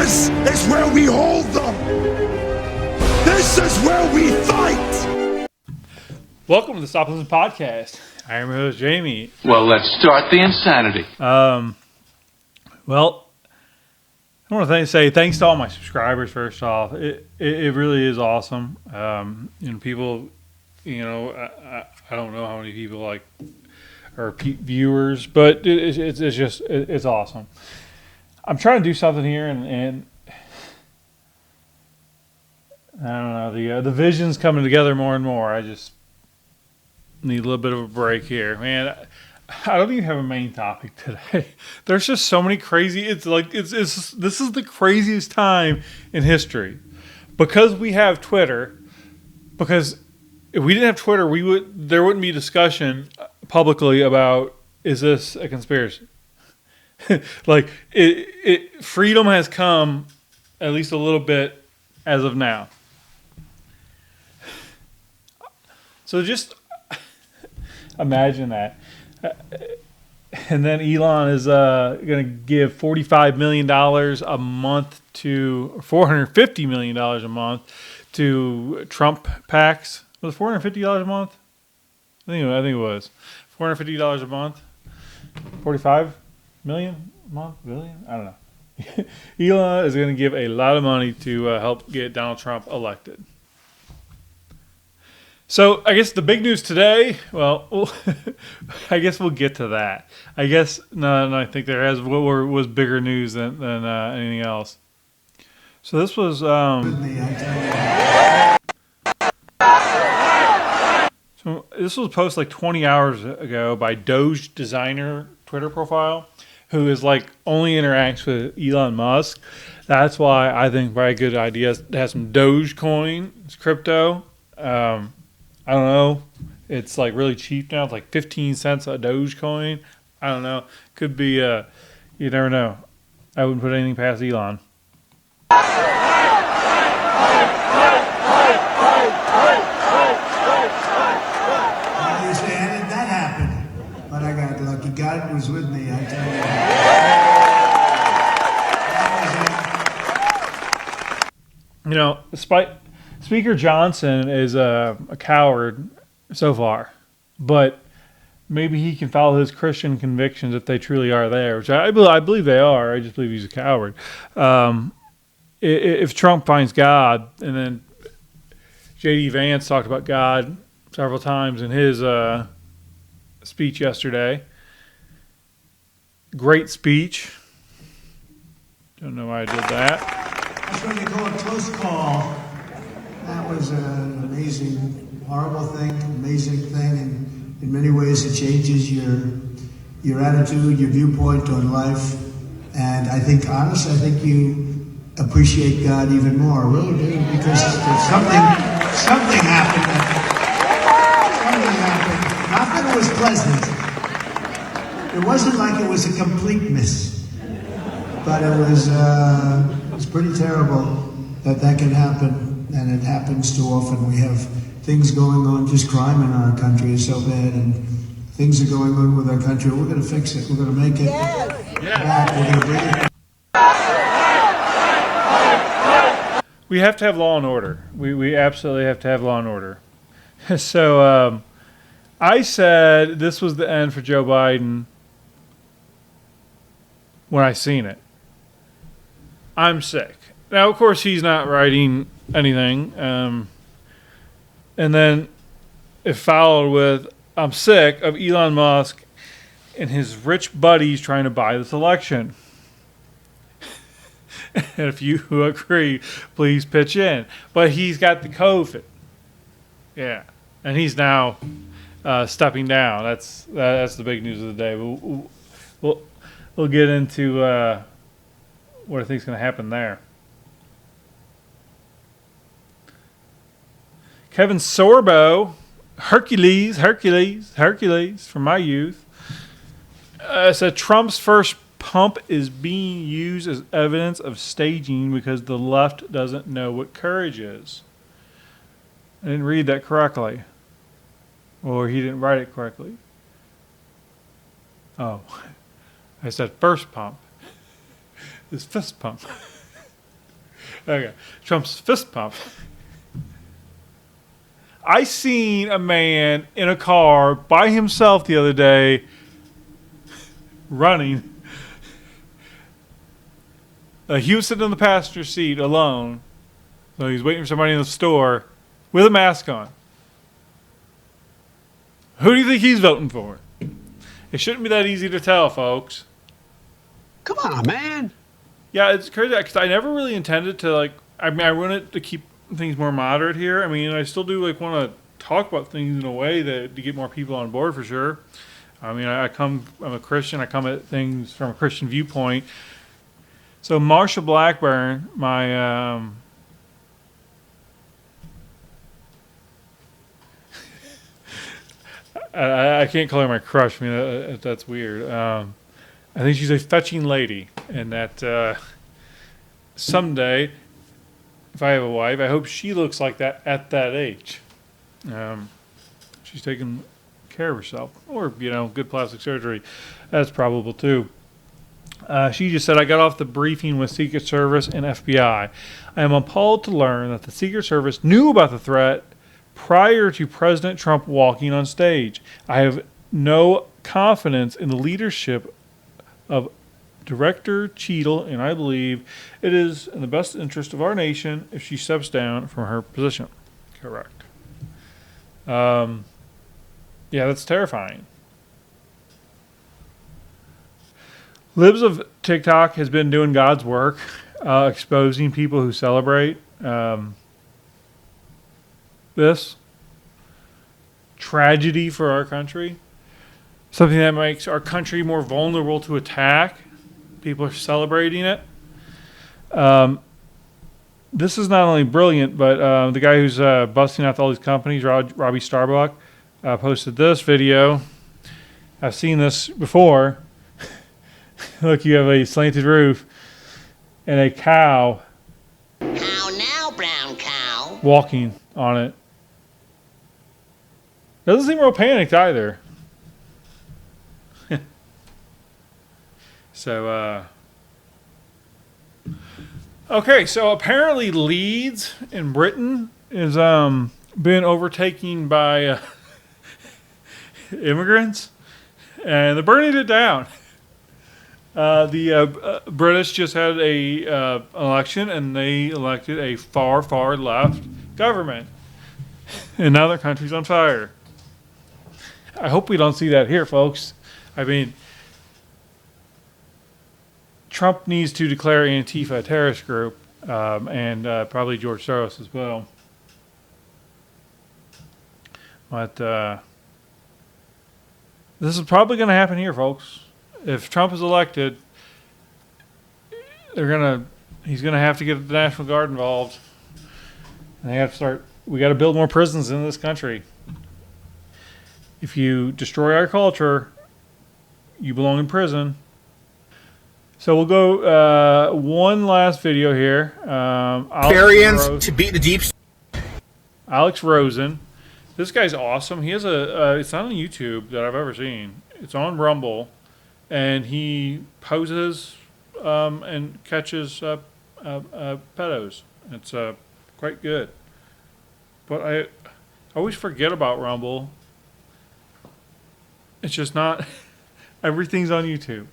This is where we hold them. This is where we fight. Welcome to the Stop Listen Podcast. I am your host, Jamie. Well, let's start the insanity. Well, I want to say thanks to all my subscribers. First off, it really is awesome. People, I don't know how many people are viewers, but it's awesome. I'm trying to do something here, and I don't know, the vision's coming together more and more. I just need a little bit of a break here, man. I don't even have a main topic today. There's just so many crazy. This is the craziest time in history because we have Twitter. Because if we didn't have Twitter, there wouldn't be discussion publicly about, is this a conspiracy? Freedom has come at least a little bit as of now. So just imagine that. And then Elon is going to give $45 million a month to $450 million a month to Trump PACs. Was it $450 a month? I think it was $450 a month. 45 million a month? Billion? I don't know. Elon is going to give a lot of money to help get Donald Trump elected. So I guess the big news today, well, I guess we'll get to that. I guess, no, I think there was bigger news than anything else. So this was, so this was posted like 20 hours ago by Doge Designer Twitter profile, who is only interacts with Elon Musk. That's why I think very good idea to have some Dogecoin. It's crypto. I don't know. It's really cheap now. It's 15 cents a Dogecoin. I don't know. Could be, you never know. I wouldn't put anything past Elon. I understand that happened, but I got lucky. God was with me, I tell you. Despite Speaker Johnson is a coward so far, but maybe he can follow his Christian convictions if they truly are there, which I believe they are. I just believe he's a coward. If Trump finds God, and then J.D. Vance talked about God several times in his speech yesterday. Great speech. Don't know why I did that. That's what they call a close call. That was an amazing, horrible thing, amazing thing, and in many ways it changes your attitude, your viewpoint on life. And honestly, I think you appreciate God even more, really do, because something happened. Something happened. Not that it was pleasant. It wasn't like it was a complete miss, but it was pretty terrible that can happen. And it happens too often. We have things going on, just crime in our country is so bad, and things are going on with our country. We're going to fix it. We're going to make it back. We're going to bring it. We have to have law and order. We absolutely have to have law and order. So I said this was the end for Joe Biden when I seen it. I'm sick. Now, of course, he's not writing anything. And then it followed with, I'm sick of Elon Musk and his rich buddies trying to buy this election. And if you agree, please pitch in. But he's got the COVID. Yeah. And he's now stepping down. That's the big news of the day. We'll get into what I think is going to happen there. Kevin Sorbo, Hercules from my youth, said Trump's first pump is being used as evidence of staging because the left doesn't know what courage is. I didn't read that correctly. Or he didn't write it correctly. Oh, I said first pump. It's fist pump. Okay. Trump's fist pump. I seen a man in a car by himself the other day running. He was sitting in the passenger seat alone. So he's waiting for somebody in the store with a mask on. Who do you think he's voting for? It shouldn't be that easy to tell, folks. Come on, man. Yeah, it's crazy because I never really intended to I wanted to keep things more moderate here. I mean, I still do want to talk about things in a way that to get more people on board for sure. I mean, I'm a Christian. I come at things from a Christian viewpoint. So Marsha Blackburn, my I can't call her my crush. I mean, that's weird. I think she's a fetching lady, and that someday, if I have a wife, I hope she looks like that at that age. She's taking care of herself, or good plastic surgery. That's probable too. She just said, I got off the briefing with Secret Service and FBI. I am appalled to learn that the Secret Service knew about the threat prior to President Trump walking on stage. I have no confidence in the leadership of Director Cheadle, and I believe it is in the best interest of our nation if she steps down from her position. Correct. Yeah, that's terrifying. Libs of TikTok has been doing God's work, exposing people who celebrate this tragedy for our country, something that makes our country more vulnerable to attack. People are celebrating it. This is not only brilliant, but the guy who's busting out all these companies, Robbie Starbuck, posted this video. I've seen this before. Look, you have a slanted roof and a cow. How now, brown cow? Walking on it. Doesn't seem real panicked either. So, okay, so apparently Leeds in Britain is been overtaken by immigrants, and they're burning it down. The British just had a election, and they elected a far, far left government, and now their country's on fire. I hope we don't see that here, folks. I mean, Trump needs to declare Antifa a terrorist group, and probably George Soros as well. But this is probably going to happen here, folks. If Trump is elected, he's gonna have to get the National Guard involved, and they have to start. We got to build more prisons in this country. If you destroy our culture, you belong in prison. So we'll go one last video here. Variants to beat the deep. Alex Rosen. This guy's awesome. He has it's not on YouTube that I've ever seen. It's on Rumble. And he poses and catches pedos. It's quite good. But I always forget about Rumble. It's just not... Everything's on YouTube.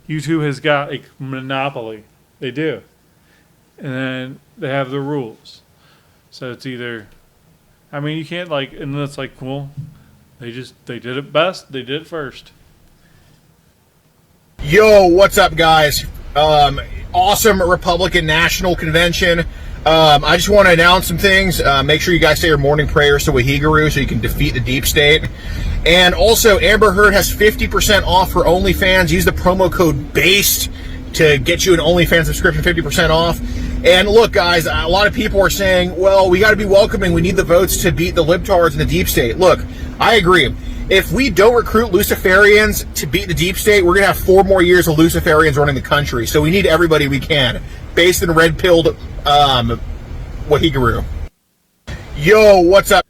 YouTube has got a monopoly. They do. And then they have the rules. So it's either... I mean, you can't and then it's well, they did it best. They did it first. Yo, what's up, guys? Awesome Republican National Convention. I just want to announce some things. Make sure you guys say your morning prayers to Wahigaru so you can defeat the deep state. And also, Amber Heard has 50% off her OnlyFans. Use the promo code BASED to get you an OnlyFans subscription, 50% off. And look, guys, a lot of people are saying, well, we got to be welcoming. We need the votes to beat the libtards and the deep state. Look, I agree. If we don't recruit Luciferians to beat the deep state, we're going to have 4 more years of Luciferians running the country. So we need everybody we can. Based in red-pilled Wahigaru. Yo, what's up?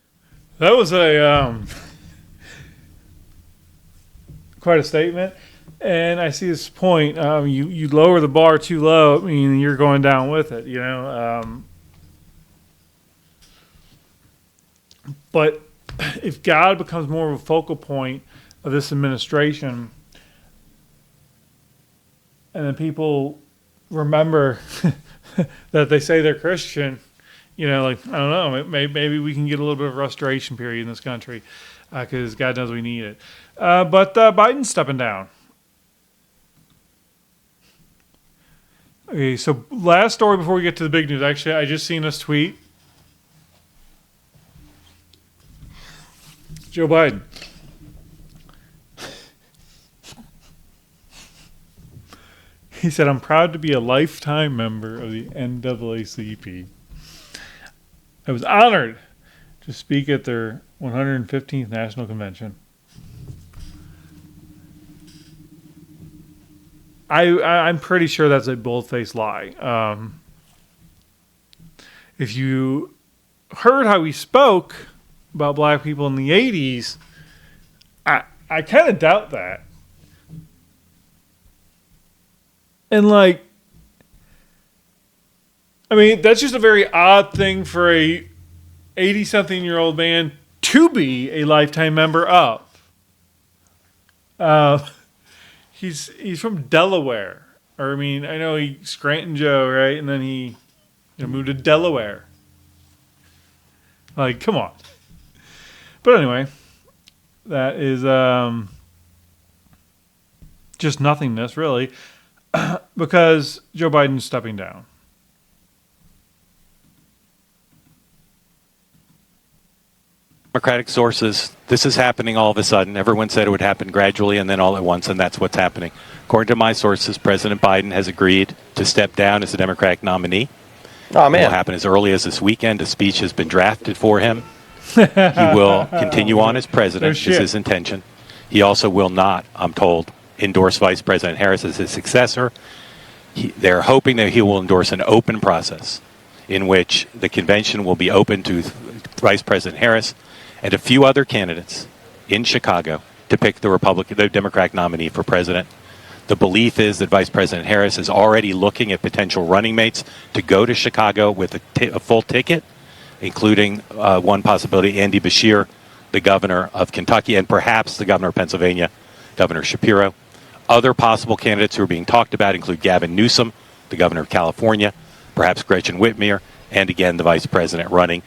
That was a quite a statement. And I see this point. You lower the bar too low. I mean, you're going down with it. But if God becomes more of a focal point of this administration, and then people remember that they say they're Christian, like, I don't know, maybe we can get a little bit of restoration period in this country because God knows we need it. But Biden's stepping down. Okay, so last story before we get to the big news. Actually, I just seen this tweet. Joe Biden. He said, "I'm proud to be a lifetime member of the NAACP. I was honored to speak at their 115th National Convention. I'm pretty sure that's a bold-faced lie. If you heard how he spoke about black people in the 80s, I kind of doubt that. And that's just a very odd thing for a 80-something-year-old man to be a lifetime member of. He's from Delaware. I know he's Scranton Joe, right? And then he moved to Delaware. Come on. But anyway, that is just nothingness, really, because Joe Biden's stepping down. Democratic sources, this is happening all of a sudden. Everyone said it would happen gradually and then all at once, and that's what's happening. According to my sources, President Biden has agreed to step down as the Democratic nominee. Oh, man. It will happen as early as this weekend. A speech has been drafted for him. He will continue on as president, is his intention. He also will not, I'm told, endorse Vice President Harris as his successor. They're hoping that he will endorse an open process in which the convention will be open to Vice President Harris and a few other candidates in Chicago to pick the Democratic nominee for president. The belief is that Vice President Harris is already looking at potential running mates to go to Chicago with a full ticket, including one possibility, Andy Beshear, the governor of Kentucky, and perhaps the governor of Pennsylvania, Governor Shapiro. Other possible candidates who are being talked about include Gavin Newsom, the governor of California, perhaps Gretchen Whitmer, and again, the vice president running.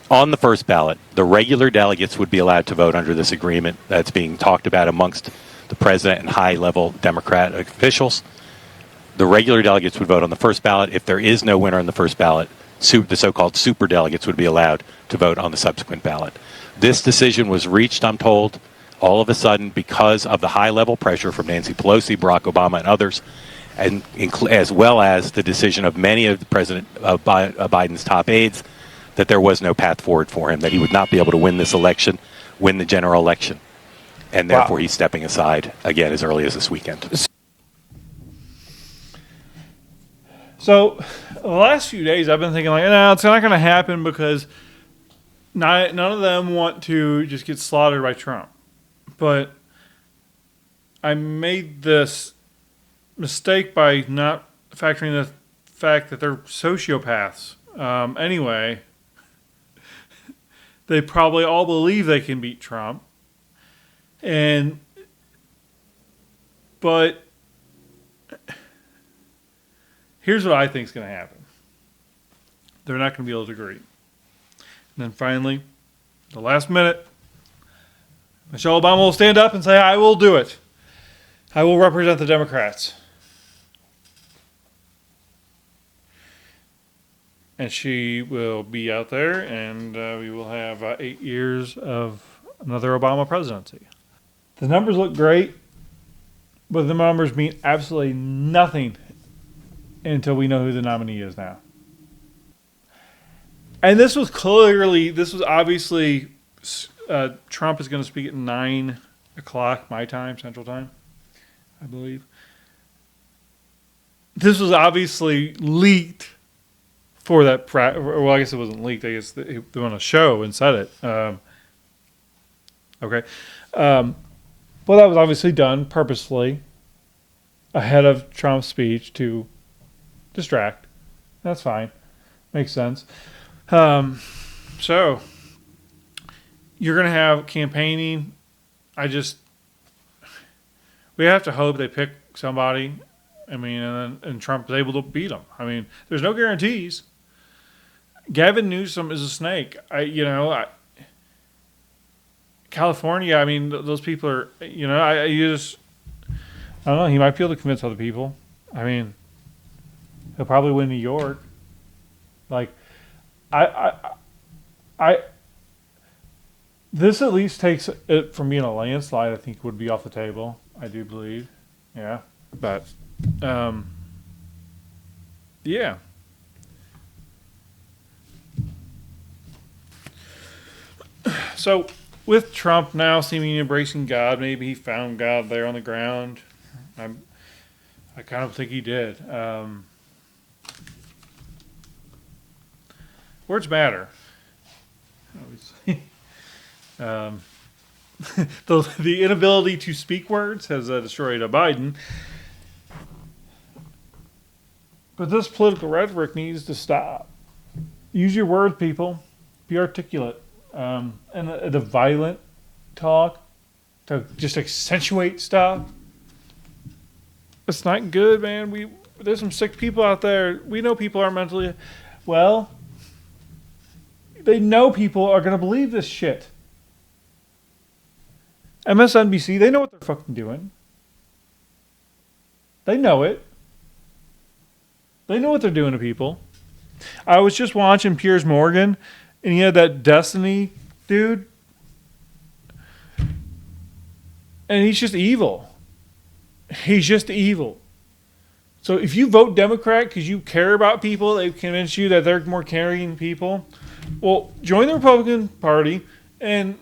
On the first ballot, the regular delegates would be allowed to vote under this agreement that's being talked about amongst the president and high-level Democratic officials. The regular delegates would vote on the first ballot. If there is no winner on the first ballot, the so-called super delegates would be allowed to vote on the subsequent ballot. This decision was reached, I'm told, all of a sudden because of the high-level pressure from Nancy Pelosi, Barack Obama, and others, and as well as the decision of many of President Biden's top aides that there was no path forward for him, that he would not be able to win this election, win the general election, and therefore he's stepping aside again as early as this weekend. So the last few days I've been thinking no, it's not going to happen because none of them want to just get slaughtered by Trump. But I made this mistake by not factoring the fact that they're sociopaths. Anyway, they probably all believe they can beat Trump. But here's what I think is going to happen. They're not going to be able to agree. And then finally, the last minute, Michelle Obama will stand up and say, I will do it. I will represent the Democrats. And she will be out there, and we will have 8 years of another Obama presidency. The numbers look great, but the numbers mean absolutely nothing until we know who the nominee is now. And this was obviously, Trump is going to speak at 9 o'clock my time, Central Time, I believe. This was obviously leaked for that, well, I guess it wasn't leaked. I guess they were on a show and said it. Okay. Well, that was obviously done purposefully ahead of Trump's speech to distract. That's fine. Makes sense. So you're going to have campaigning. We have to hope they pick somebody. I mean, and Trump is able to beat them. I mean, there's no guarantees. Gavin Newsom is a snake. California, I mean, those people are, I don't know. He might be able to convince other people. I mean, he'll probably win New York. Like, this at least takes it from being a landslide. I think would be off the table. I do believe, yeah. But, yeah. So, with Trump now seemingly embracing God, maybe he found God there on the ground. I kind of think he did. Words matter. The inability to speak words has destroyed Biden. But this political rhetoric needs to stop. Use your words, people. Be articulate. And the violent talk to just accentuate stuff. It's not good, man. There's some sick people out there. We know people are mentally well. They know people are going to believe this shit. MSNBC, they know what they're fucking doing. They know it. They know what they're doing to people. I was just watching Piers Morgan, and he had that Destiny dude. And he's just evil. He's just evil. So if you vote Democrat because you care about people, they've convinced you that they're more caring people, well, join the Republican Party and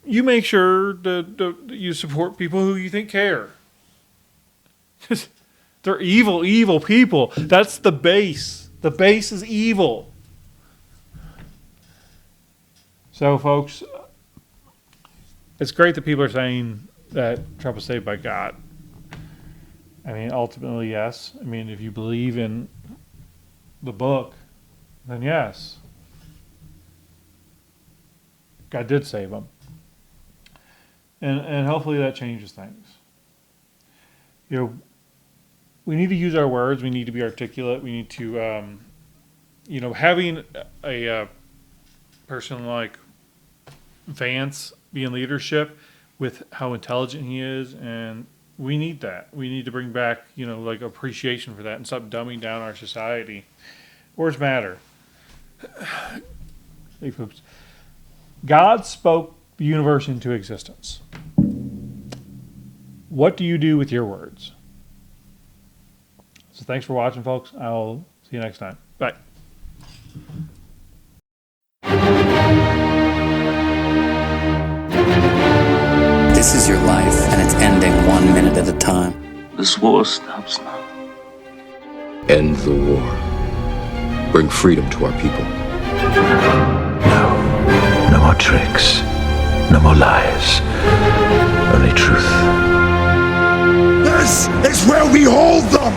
you make sure that you support people who you think care. They're evil, evil people. That's the base. The base is evil. So, folks, it's great that people are saying that Trump was saved by God. I mean, ultimately, yes. I mean, if you believe in the book, then yes. God did save him. And hopefully that changes things. We need to use our words. We need to be articulate. We need to, having a person like Vance be in leadership with how intelligent he is, and we need that. We need to bring back, appreciation for that and stop dumbing down our society. Words matter. Hey, folks. God spoke the universe into existence. What do you do with your words? So thanks for watching, folks. I'll see you next time. Bye. This is your life, and it's ending 1 minute at a time. This war stops now. End the war. Bring freedom to our people. No more tricks. No more lies. Only truth. This is where we hold them!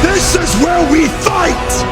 This is where we fight!